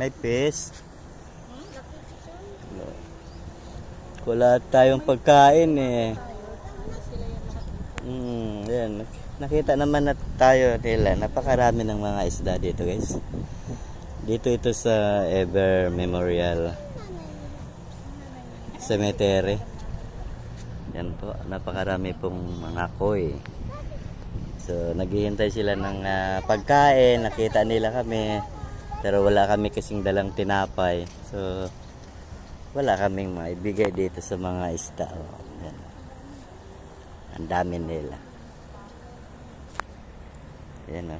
May fish. Wala tayong pagkain eh. Yan. Nakita naman na tayo nila. Napakarami ng mga isda dito guys. Dito ito sa Ever Memorial Cemetery. Yan po. Napakarami pong mga koi. So naghihintay sila ng pagkain. Nakita nila kami. Pero wala kami kasing dalang tinapay. So wala kaming maibigay dito sa mga isda. Yan. Ang dami nila. Yan o.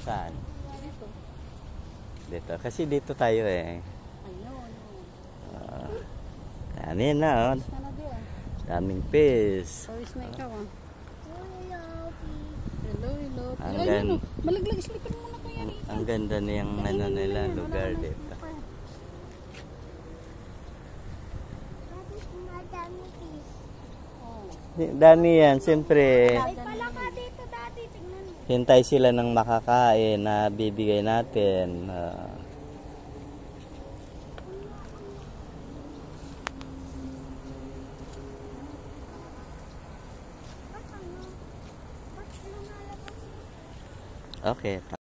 Saan? Dito. Kasi dito tayo eh. Dami na o. Daming fish. Pawis na ikaw ah. Malaglag slipan muna kaya rito. Ang ganda niyang ano nila lugar dito. Dami yan, siyempre. Hintay sila ng makakain na bibigay natin. Okay.